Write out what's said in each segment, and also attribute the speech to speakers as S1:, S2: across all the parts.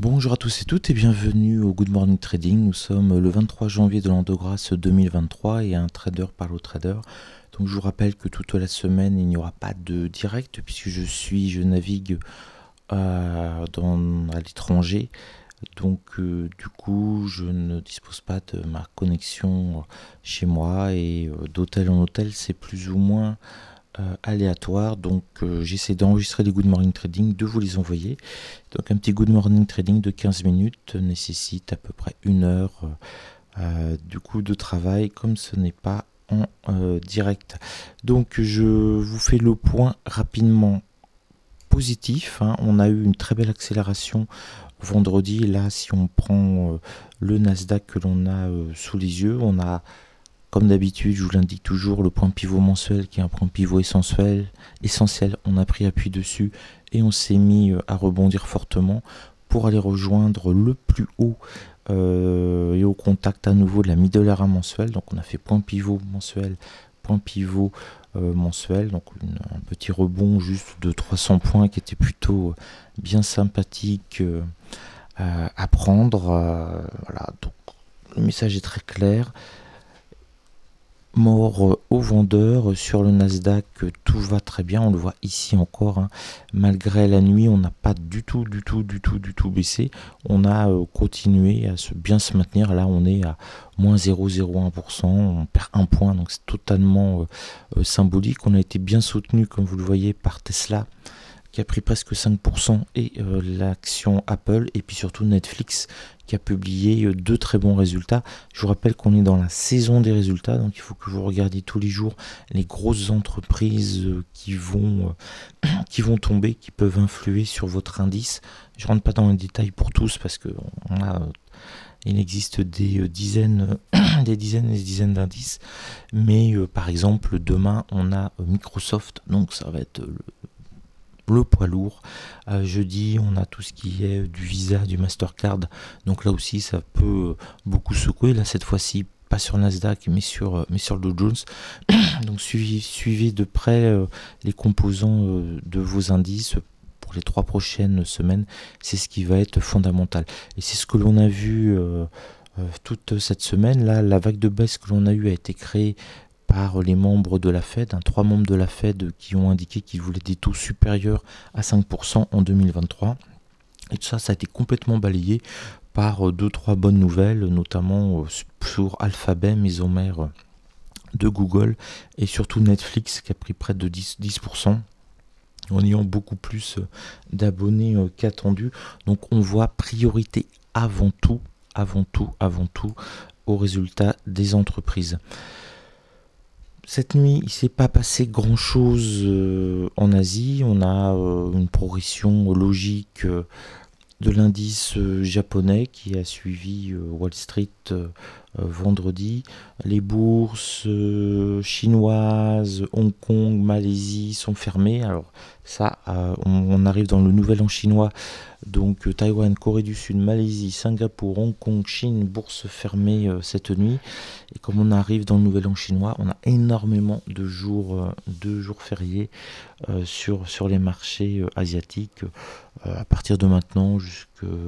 S1: Bonjour à tous et toutes et bienvenue au Good Morning Trading. Nous sommes le 23 janvier de l'an de grâce 2023 et un trader parle au trader. Donc je vous rappelle que toute la semaine il n'y aura pas de direct puisque je navigue à l'étranger. Donc du coup je ne dispose pas de ma connexion chez moi et d'hôtel en hôtel c'est plus ou moins aléatoire. Donc j'essaie d'enregistrer les Good Morning Trading, de vous les envoyer. Donc un petit Good Morning Trading de 15 minutes nécessite à peu près une heure du coup de travail comme ce n'est pas en direct. Donc je vous fais le point rapidement positif, hein. On a eu une très belle accélération vendredi. Là si on prend le Nasdaq que l'on a sous les yeux, on a comme d'habitude, je vous l'indique toujours, le point pivot mensuel qui est un point pivot essentiel. On a pris appui dessus et on s'est mis à rebondir fortement pour aller rejoindre le plus haut et au contact à nouveau de la middle area mensuelle. Donc on a fait point pivot mensuel, point pivot mensuel. Donc un petit rebond juste de 300 points qui était plutôt bien sympathique à prendre. Voilà, donc le message est très clair. Mort aux vendeurs sur le Nasdaq, tout va très bien, on le voit ici encore, hein. Malgré la nuit on n'a pas du tout baissé, on a continué à bien se maintenir. Là on est à moins 0,01%, on perd un point, donc c'est totalement symbolique. On a été bien soutenu comme vous le voyez par Tesla qui a pris presque 5% et l'action Apple et puis surtout Netflix qui a publié deux très bons résultats. Je vous rappelle qu'on est dans la saison des résultats, donc il faut que vous regardiez tous les jours les grosses entreprises qui vont tomber, qui peuvent influer sur votre indice. Je rentre pas dans les détails pour tous parce que il existe des dizaines, des dizaines et des dizaines d'indices, mais par exemple demain on a Microsoft, donc ça va être le poids lourd. Jeudi, on a tout ce qui est du Visa, du Mastercard. Donc là aussi, ça peut beaucoup secouer. Là, cette fois-ci, pas sur Nasdaq, mais sur le Dow Jones. Donc suivez de près les composants de vos indices pour les 3 prochaines semaines. C'est ce qui va être fondamental. Et c'est ce que l'on a vu toute cette semaine. Là, la vague de baisse que l'on a eue a été créée par les membres de la Fed, 3 membres de la Fed qui ont indiqué qu'ils voulaient des taux supérieurs à 5% en 2023. Et tout ça, ça a été complètement balayé par 2-3 bonnes nouvelles, notamment sur Alphabet, maison mère de Google, et surtout Netflix qui a pris près de 10% en ayant beaucoup plus d'abonnés qu'attendu. Donc on voit priorité avant tout aux résultats des entreprises. Cette nuit, il ne s'est pas passé grand-chose en Asie. On a une progression logique de l'indice japonais qui a suivi Wall Street vendredi. Les bourses chinoises, Hong Kong, Malaisie sont fermées. Alors ça, on arrive dans le nouvel an chinois. Donc Taïwan, Corée du Sud, Malaisie, Singapour, Hong Kong, Chine, bourse fermée cette nuit. Et comme on arrive dans le nouvel an chinois, on a énormément de jours fériés sur les marchés asiatiques à partir de maintenant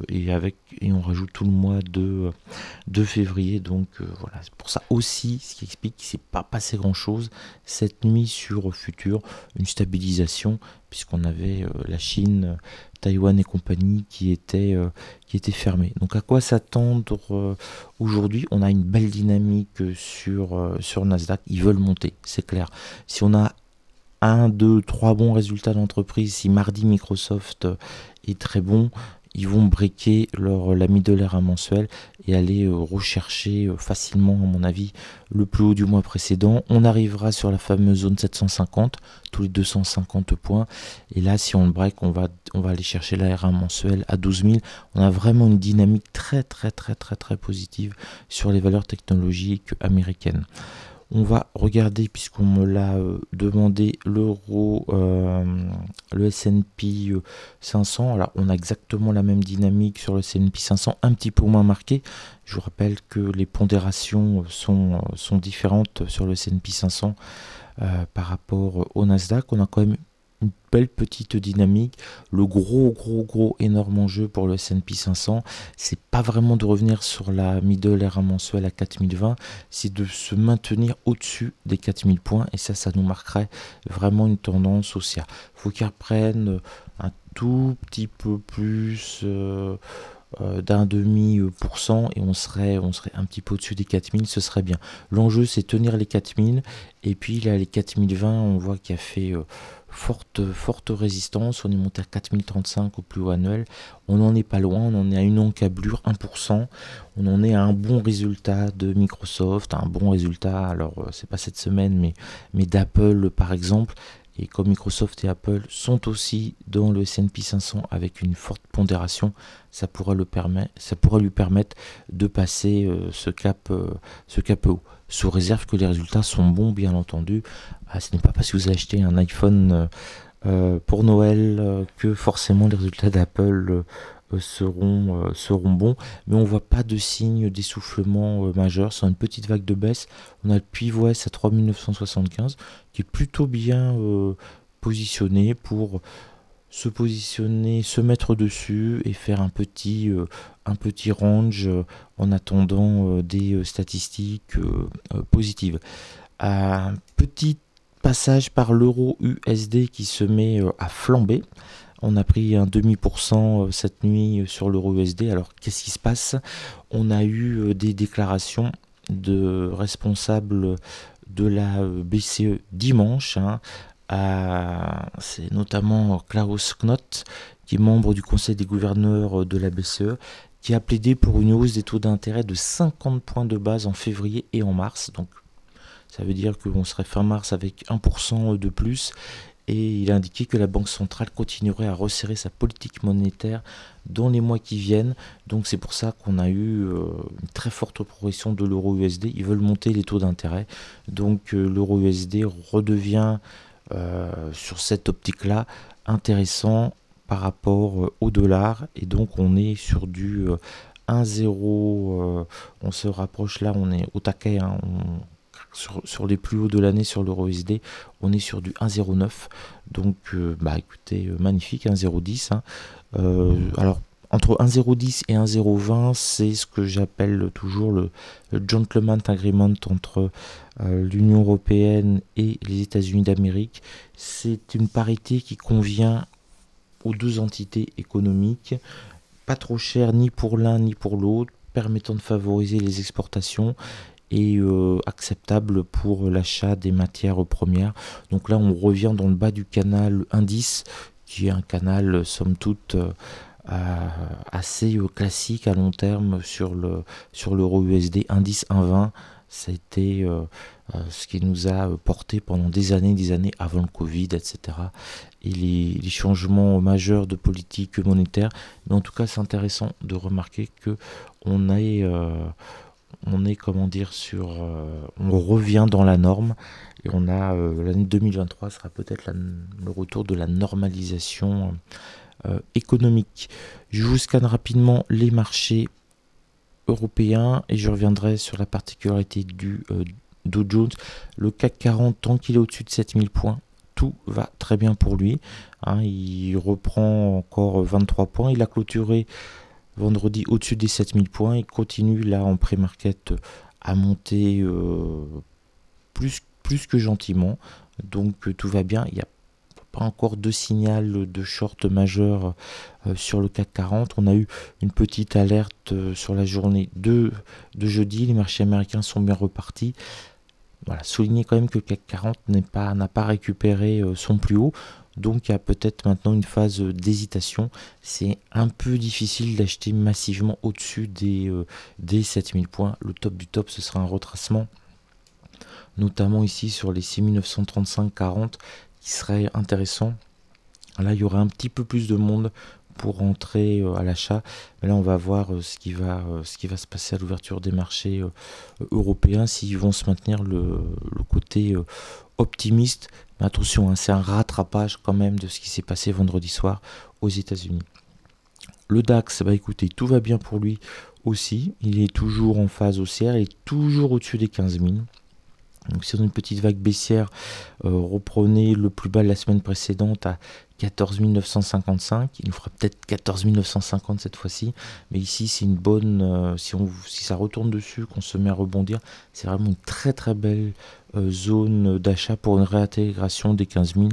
S1: et on rajoute tout le mois de février. Donc voilà, c'est pour ça aussi ce qui explique qu'il ne s'est pas passé grand chose cette nuit sur futur, une stabilisation puisqu'on avait la Chine, Taïwan et compagnie qui étaient fermés. Donc à quoi s'attendre aujourd'hui? On a une belle dynamique sur Nasdaq, ils veulent monter, c'est clair. Si on a 1, 2, 3 bons résultats d'entreprise, si mardi Microsoft est très bon, ils vont breaker la middle area mensuelle et aller rechercher facilement, à mon avis, le plus haut du mois précédent. On arrivera sur la fameuse zone 750, tous les 250 points. Et là, si on le break, on va aller chercher la RA mensuelle à 12 000. On a vraiment une dynamique très positive sur les valeurs technologiques américaines. On va regarder, puisqu'on me l'a demandé, l'euro, le S&P 500. Alors, on a exactement la même dynamique sur le S&P 500, un petit peu moins marquée. Je vous rappelle que les pondérations sont différentes sur le S&P 500 par rapport au Nasdaq. On a quand même une belle petite dynamique. Le gros énorme enjeu pour le S&P 500, c'est pas vraiment de revenir sur la middle RA mensuelle à 4020, c'est de se maintenir au-dessus des 4000 points, et ça nous marquerait vraiment une tendance haussière. Faut qu'il reprenne un tout petit peu plus d'un demi% et on serait un petit peu au-dessus des 4000, ce serait bien. L'enjeu, c'est tenir les 4000, et puis là, les 4020, on voit qu'il y a fait forte résistance. On est monté à 4035 au plus haut annuel. On n'en est pas loin, on en est à une encablure, 1%. On en est à un bon résultat de Microsoft, un bon résultat, alors c'est pas cette semaine, mais d'Apple par exemple. Et comme Microsoft et Apple sont aussi dans le S&P 500 avec une forte pondération, ça pourra lui permettre de passer ce cap haut. Sous réserve que les résultats sont bons, bien entendu. Ce n'est pas parce que vous achetez un iPhone pour Noël que forcément les résultats d'Apple seront bons, mais on voit pas de signe d'essoufflement majeur. C'est une petite vague de baisse. On a le pivot S à 3975 qui est plutôt bien positionné pour se mettre dessus et faire un petit range en attendant des statistiques positives. Un petit passage par l'euro USD qui se met à flamber. On a pris un demi% cette nuit sur l'euro USD. Alors qu'est-ce qui se passe? On a eu des déclarations de responsables de la BCE dimanche. C'est notamment Klaus Knot, qui est membre du conseil des gouverneurs de la BCE, qui a plaidé pour une hausse des taux d'intérêt de 50 points de base en février et en mars. Donc ça veut dire qu'on serait fin mars avec 1% de plus. Et il a indiqué que la Banque centrale continuerait à resserrer sa politique monétaire dans les mois qui viennent. Donc c'est pour ça qu'on a eu une très forte progression de l'euro USD. Ils veulent monter les taux d'intérêt. Donc l'euro USD redevient sur cette optique-là intéressant par rapport au dollar. Et donc on est sur du 1,0. On se rapproche là, on est au taquet. Sur les plus hauts de l'année sur l'euro USD, on est sur du 1,09. Donc, écoutez, magnifique, 1,010. Alors, entre 1,010 et 1,020, c'est ce que j'appelle toujours le Gentleman Agreement entre l'Union européenne et les États-Unis d'Amérique. C'est une parité qui convient aux deux entités économiques, pas trop cher ni pour l'un ni pour l'autre, permettant de favoriser les exportations et acceptable pour l'achat des matières premières. Donc là, on revient dans le bas du canal indice, qui est un canal, somme toute, assez classique à long terme sur l'euro USD. Indice 1,20, ça a été ce qui nous a porté pendant des années avant le Covid, etc. Et les changements majeurs de politique monétaire. Mais en tout cas, c'est intéressant de remarquer que on est on revient dans la norme, et on a l'année 2023 sera peut-être le retour de la normalisation économique. Je vous scanne rapidement les marchés européens et je reviendrai sur la particularité du Dow Jones. Le CAC 40, tant qu'il est au-dessus de 7000 points, tout va très bien pour lui. Il reprend encore 23 points. Il a clôturé vendredi au-dessus des 7000 points. Il continue là en pré-market à monter plus que gentiment. Donc tout va bien. Il n'y a pas encore de signal de short majeur sur le CAC 40. On a eu une petite alerte sur la journée de jeudi. Les marchés américains sont bien repartis. Voilà, souligner quand même que le CAC 40 n'a pas récupéré son plus haut. Donc il y a peut-être maintenant une phase d'hésitation. C'est un peu difficile d'acheter massivement au-dessus des 7000 points. Le top du top, ce sera un retracement, notamment ici sur les 6935-40, qui serait intéressant. Là, il y aura un petit peu plus de monde pour rentrer à l'achat. Mais là, on va voir ce qui va se passer à l'ouverture des marchés européens, s'ils vont se maintenir le côté optimiste. Mais attention, c'est un rattrapage quand même de ce qui s'est passé vendredi soir aux États-Unis. Le DAX, écoutez, tout va bien pour lui aussi. Il est toujours en phase haussière, il est toujours au-dessus des 15 000. Donc si on a une petite vague baissière, reprenez le plus bas de la semaine précédente à 14 955. Il nous fera peut-être 14 950 cette fois-ci. Mais ici, c'est une bonne... si ça retourne dessus, qu'on se met à rebondir, c'est vraiment une très très belle zone d'achat pour une réintégration des 15 000.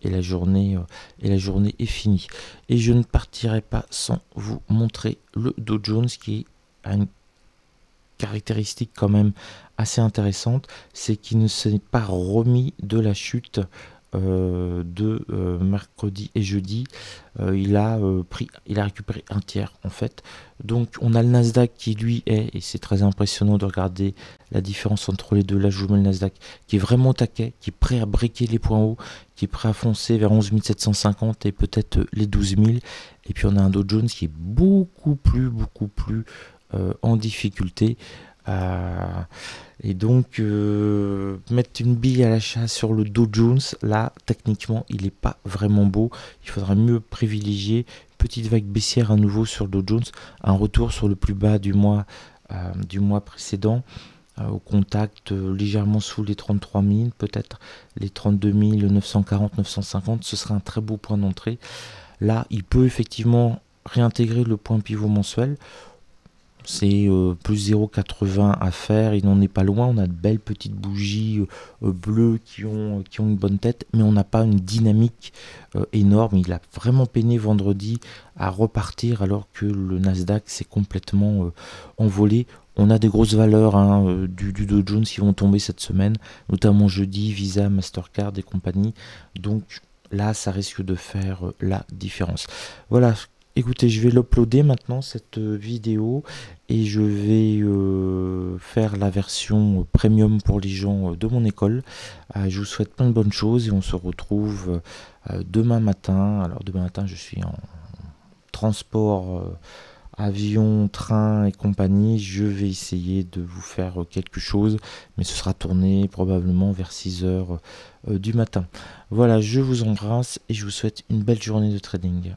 S1: Et la journée est finie. Et je ne partirai pas sans vous montrer le Dow Jones qui a une caractéristique quand même assez intéressante, c'est qu'il ne s'est pas remis de la chute de mercredi et jeudi. Il a récupéré un tiers en fait. Donc on a le Nasdaq qui lui est, et c'est très impressionnant de regarder la différence entre les deux. Là je vous mets le Nasdaq qui est vraiment au taquet, qui est prêt à briquer les points hauts, qui est prêt à foncer vers 11 750 et peut-être les 12 000. Et puis on a un Dow Jones qui est beaucoup plus en difficulté. Et donc mettre une bille à l'achat sur le Dow Jones, là techniquement il n'est pas vraiment beau. Il faudra mieux privilégier une petite vague baissière à nouveau sur le Dow Jones, un retour sur le plus bas du mois précédent, au contact légèrement sous les 33 000, peut-être les 32 940 950. Ce sera un très beau point d'entrée. Là il peut effectivement réintégrer le point pivot mensuel. C'est plus 0,80 à faire, il n'en est pas loin. On a de belles petites bougies bleues qui ont une bonne tête, mais on n'a pas une dynamique énorme. Il a vraiment peiné vendredi à repartir alors que le Nasdaq s'est complètement envolé. On a des grosses valeurs du Dow Jones qui vont tomber cette semaine, notamment jeudi, Visa, Mastercard et compagnie. Donc là, ça risque de faire la différence. Voilà. Écoutez, je vais l'uploader maintenant cette vidéo et je vais faire la version premium pour les gens de mon école. Je vous souhaite plein de bonnes choses et on se retrouve demain matin. Alors demain matin, je suis en transport, avion, train et compagnie. Je vais essayer de vous faire quelque chose, mais ce sera tourné probablement vers 6 heures du matin. Voilà, je vous embrasse et je vous souhaite une belle journée de trading.